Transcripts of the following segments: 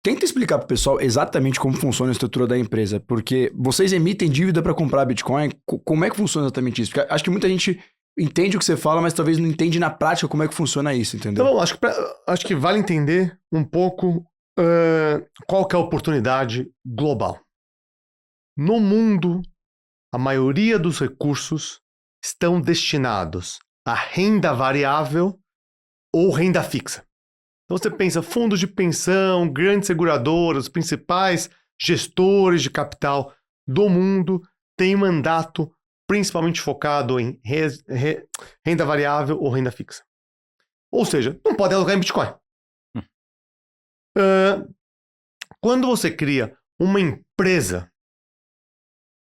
Tenta explicar pro pessoal exatamente como funciona a estrutura da empresa, porque vocês emitem dívida para comprar Bitcoin, como é que funciona exatamente isso? Porque acho que muita gente entende o que você fala, mas talvez não entende na prática como é que funciona isso, entendeu? Então, acho que vale entender um pouco qual que é a oportunidade global. No mundo, a maioria dos recursos estão destinados a renda variável ou renda fixa. Então você pensa fundos de pensão, grandes seguradoras, os principais gestores de capital do mundo têm mandato principalmente focado em renda variável ou renda fixa. Ou seja, não pode alugar em Bitcoin. Quando você cria uma empresa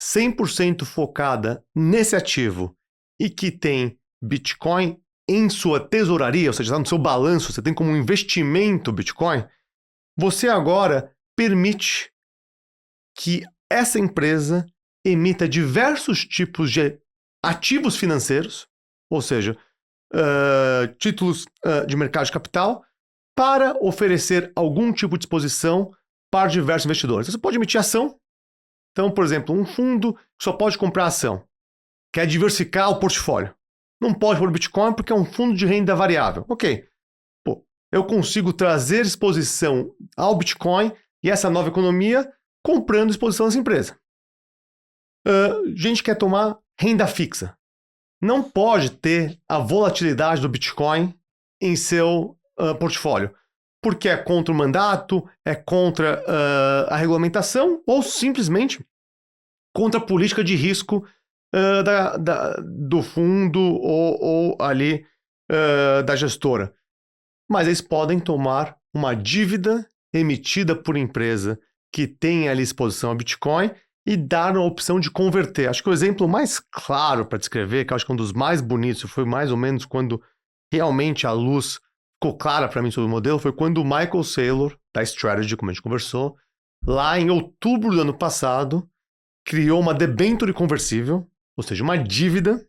100% focada nesse ativo e que tem Bitcoin em sua tesouraria, ou seja, está no seu balanço, você tem como um investimento Bitcoin, você agora permite que essa empresa emita diversos tipos de ativos financeiros, ou seja, títulos de mercado de capital, para oferecer algum tipo de exposição para diversos investidores. Você pode emitir ação. Então, por exemplo, um fundo só pode comprar ação, quer diversificar o portfólio. Não pode pôr Bitcoin porque é um fundo de renda variável. Ok. Eu consigo trazer exposição ao Bitcoin e essa nova economia comprando exposição nessa empresa. Gente quer tomar renda fixa. Não pode ter a volatilidade do Bitcoin em seu portfólio, porque é contra o mandato, é contra a regulamentação ou simplesmente contra a política de risco do fundo ou ali da gestora. Mas eles podem tomar uma dívida emitida por empresa que tem ali exposição a Bitcoin e dar a opção de converter. Acho que o exemplo mais claro para descrever, que eu acho que é um dos mais bonitos, foi mais ou menos quando realmente a luz ficou clara para mim sobre o modelo, foi quando o Michael Saylor, da Strategy, como a gente conversou, lá em outubro do ano passado, criou uma debênture conversível, ou seja, uma dívida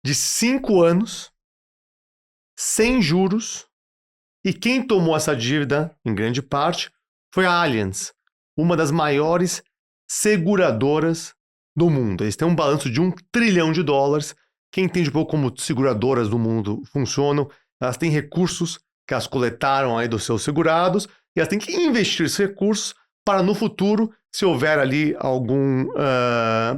de 5 anos, sem juros, e quem tomou essa dívida, em grande parte, foi a Allianz, uma das maiores seguradoras do mundo. Eles têm um balanço de $1 trilhão. Quem entende um pouco como seguradoras do mundo funcionam, elas têm recursos que elas coletaram aí dos seus segurados e elas têm que investir esses recursos para no futuro, se houver ali algum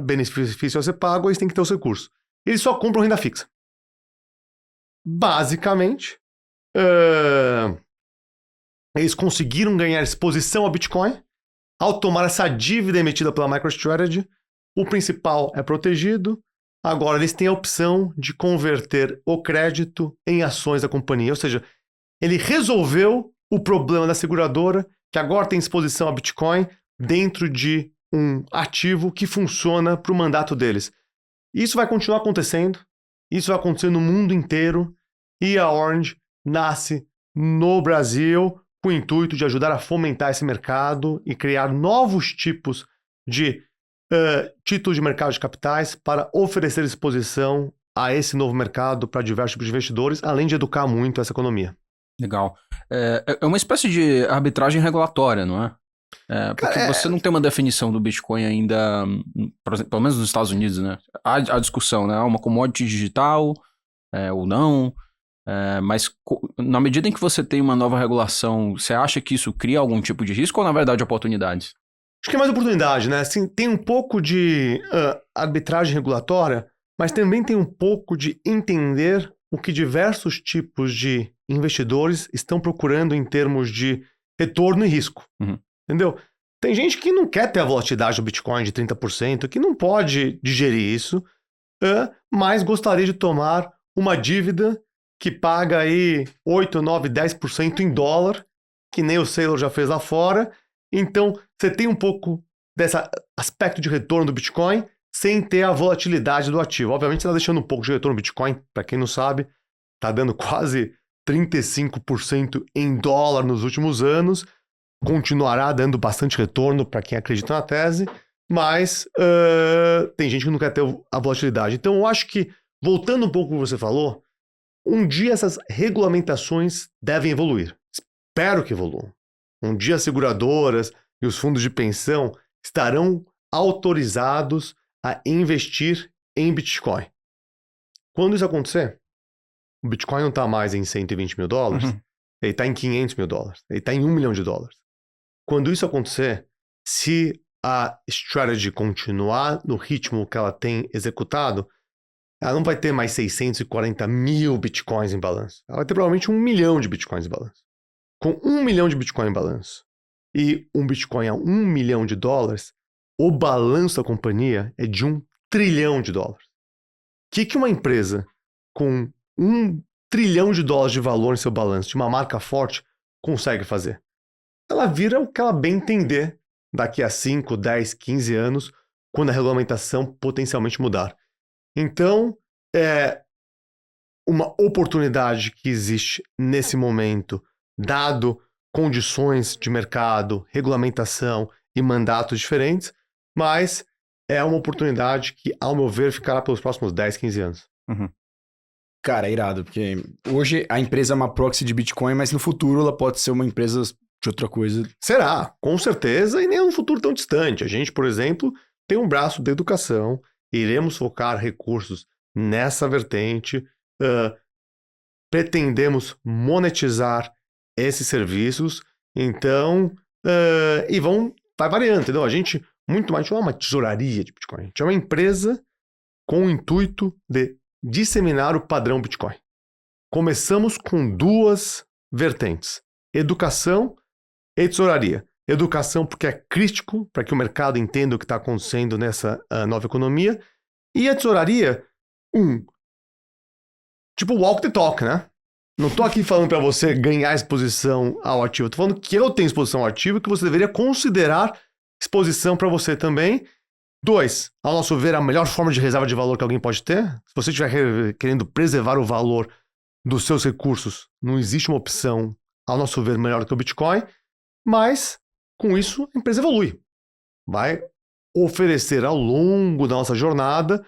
benefício a ser pago, eles têm que ter os recursos. Eles só compram renda fixa. Basicamente, eles conseguiram ganhar exposição a Bitcoin. Ao tomar essa dívida emitida pela MicroStrategy, o principal é protegido. Agora, eles têm a opção de converter o crédito em ações da companhia. Ou seja, ele resolveu o problema da seguradora, que agora tem exposição a Bitcoin dentro de um ativo que funciona para o mandato deles. Isso vai continuar acontecendo. Isso vai acontecer no mundo inteiro. E a Orange nasce no Brasil com o intuito de ajudar a fomentar esse mercado e criar novos tipos de títulos de mercado de capitais para oferecer exposição a esse novo mercado para diversos tipos de investidores, além de educar muito essa economia. Legal. É uma espécie de arbitragem regulatória, não é? Porque você não tem uma definição do Bitcoin ainda, por exemplo, pelo menos nos Estados Unidos, né? Há a discussão, né? Uma commodity digital ou não. Mas na medida em que você tem uma nova regulação, você acha que isso cria algum tipo de risco ou, na verdade, oportunidades? Acho que é mais oportunidade, né? Assim, tem um pouco de arbitragem regulatória, mas também tem um pouco de entender o que diversos tipos de investidores estão procurando em termos de retorno e risco. Uhum. Entendeu? Tem gente que não quer ter a volatilidade do Bitcoin de 30%, que não pode digerir isso, mas gostaria de tomar uma dívida que paga aí 8, 9, 10% em dólar, que nem o Saylor já fez lá fora. Então, você tem um pouco desse aspecto de retorno do Bitcoin sem ter a volatilidade do ativo. Obviamente, você está deixando um pouco de retorno do Bitcoin, para quem não sabe, está dando quase 35% em dólar nos últimos anos, continuará dando bastante retorno para quem acredita na tese, mas tem gente que não quer ter a volatilidade. Então, eu acho que, voltando um pouco ao que você falou, um dia essas regulamentações devem evoluir. Espero que evoluam. Um dia as seguradoras e os fundos de pensão estarão autorizados a investir em Bitcoin. Quando isso acontecer, o Bitcoin não está mais em 120 mil dólares, ele está em 500 mil dólares, ele está em $1 milhão. Quando isso acontecer, se a strategy continuar no ritmo que ela tem executado, ela não vai ter mais 640 mil Bitcoins em balanço. Ela vai ter provavelmente 1 milhão de Bitcoins em balanço. Com 1 milhão de Bitcoin em balanço e um Bitcoin a $1 milhão, o balanço da companhia é de $1 trilhão. O que uma empresa com $1 trilhão de valor em seu balanço, de uma marca forte, consegue fazer? Ela vira o que ela bem entender daqui a 5, 10, 15 anos, quando a regulamentação potencialmente mudar. Então, é uma oportunidade que existe nesse momento, dado condições de mercado, regulamentação e mandatos diferentes, mas é uma oportunidade que, ao meu ver, ficará pelos próximos 10, 15 anos. Cara, é irado, porque hoje a empresa é uma proxy de Bitcoin, mas no futuro ela pode ser uma empresa de outra coisa. Será, com certeza, e nem num futuro tão distante. A gente, por exemplo, tem um braço de educação, iremos focar recursos nessa vertente, pretendemos monetizar esses serviços, então, e vai variando, entendeu? A gente, muito mais, não é uma tesouraria de Bitcoin, a gente é uma empresa com o intuito de disseminar o padrão Bitcoin. Começamos com 2 vertentes, educação e tesouraria. Educação porque é crítico para que o mercado entenda o que está acontecendo nessa nova economia, e a tesouraria, tipo walk the talk, né? Não tô aqui falando para você ganhar exposição ao ativo, tô falando que eu tenho exposição ao ativo, que você deveria considerar exposição para você também. 2, ao nosso ver, a melhor forma de reserva de valor que alguém pode ter, se você estiver querendo preservar o valor dos seus recursos, não existe uma opção, ao nosso ver, melhor do que o Bitcoin, mas com isso a empresa evolui. Vai oferecer ao longo da nossa jornada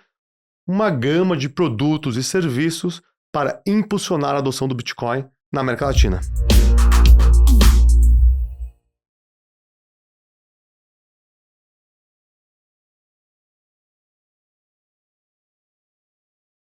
uma gama de produtos e serviços para impulsionar a adoção do Bitcoin na América Latina.